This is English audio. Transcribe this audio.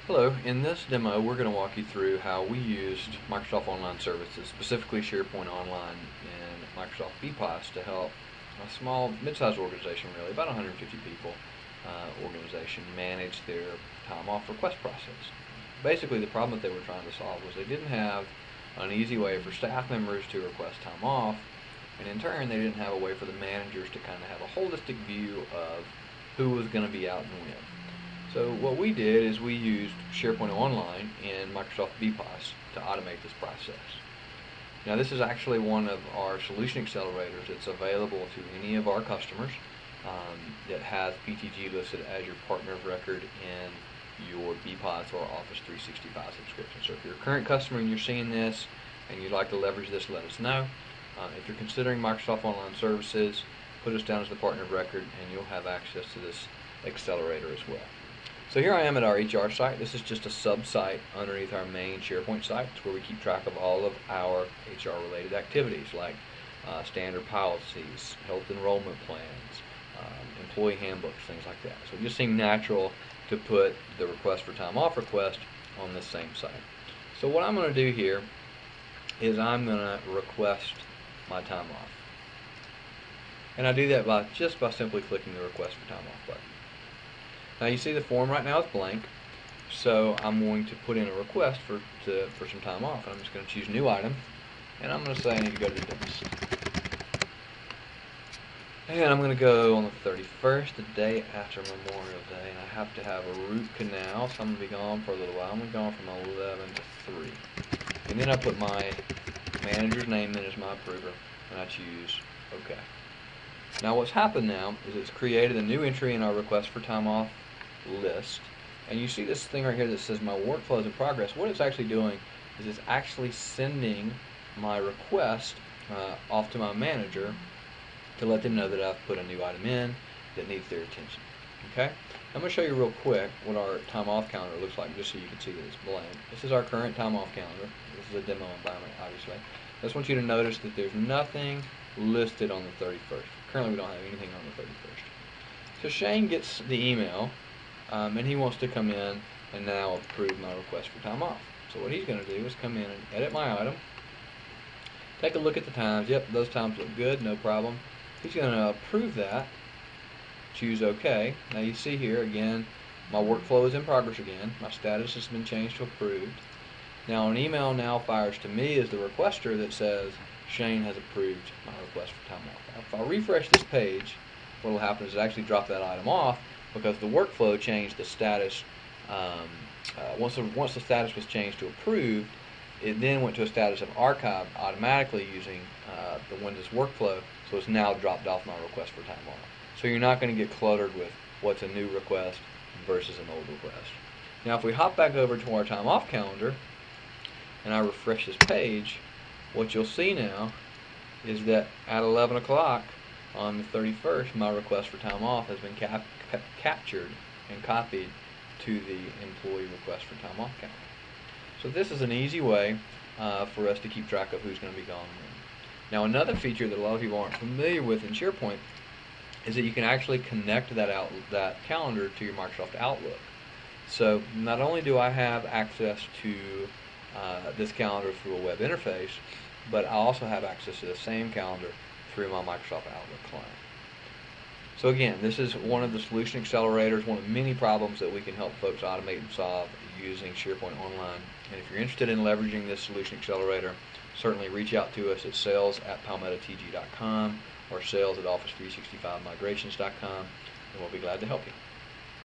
Hello, in this demo we're going to walk you through how we used Microsoft Online Services, specifically SharePoint Online and Microsoft BPOS to help a small, mid-sized organization, really, about 150 people, organization manage their time off request process. Basically the problem that they were trying to solve was they didn't have an easy way for staff members to request time off, and in turn they didn't have a way for the managers to kind of have a holistic view of who was going to be out and when. So what we did is we used SharePoint Online and Microsoft BPOS to automate this process. Now this is actually one of our solution accelerators that's available to any of our customers that has PTG listed as your partner of record in your BPOS or Office 365 subscription. So if you're a current customer and you're seeing this and you'd like to leverage this, let us know. If you're considering Microsoft Online Services, put us down as the partner of record and you'll have access to this accelerator as well. So here I am at our HR site. This is just a sub-site underneath our main SharePoint site. It's where we keep track of all of our HR-related activities like standard policies, health enrollment plans, employee handbooks, things like that. So it just seemed natural to put the request for time off request on this same site. So what I'm going to do here is I'm going to request my time off. And I do that just by simply clicking the request for time off button. Now you see the form right now is blank, so I'm going to put in a request for some time off. And I'm just going to choose new item, and I'm going to say I need to go to the dentist. And I'm going to go on the 31st, the day after Memorial Day, and I have to have a root canal, so I'm going to be gone for a little while. I'm going to be gone from 11 to 3. And then I put my manager's name in as my approver, and I choose OK. Now what's happened now is it's created a new entry in our request for time off list, and you see this thing right here that says my workflow is in progress. What it's actually doing is it's actually sending my request off to my manager to let them know that I've put a new item in that needs their attention. Okay, I'm going to show you real quick what our time off calendar looks like, just so you can see that it's blank. This is our current time off calendar. This is a demo environment, obviously. I just want you to notice that there's nothing listed on the 31st. Currently we don't have anything on the 31st. So Shane gets the email and he wants to come in and now approve my request for time off. So what he's going to do is come in and edit my item, take a look at the times. Yep, those times look good, no problem. He's going to approve that, choose OK. Now you see here again my workflow is in progress again. My status has been changed to approved. Now an email now fires to me as the requester that says Shane has approved my request for time off. Now, if I refresh this page, what will happen is it actually drop that item off because the workflow changed the status. Once the status was changed to approved, it then went to a status of archived automatically using the Windows workflow, so it's now dropped off my request for time off. So you're not going to get cluttered with what's a new request versus an old request. Now if we hop back over to our time off calendar and I refresh this page, what you'll see now is that at 11 o'clock on the 31st, my request for time off has been captured and copied to the employee request for time off calendar. So this is an easy way for us to keep track of who's going to be gone when. Now another feature that a lot of people aren't familiar with in SharePoint is that you can actually connect that calendar to your Microsoft Outlook. So not only do I have access to this calendar through a web interface, but I also have access to the same calendar through my Microsoft Outlook client. So again, this is one of the solution accelerators, one of many problems that we can help folks automate and solve using SharePoint Online. And if you're interested in leveraging this solution accelerator, certainly reach out to us at sales@palmettatg.com or sales@office365migrations.com, and we'll be glad to help you.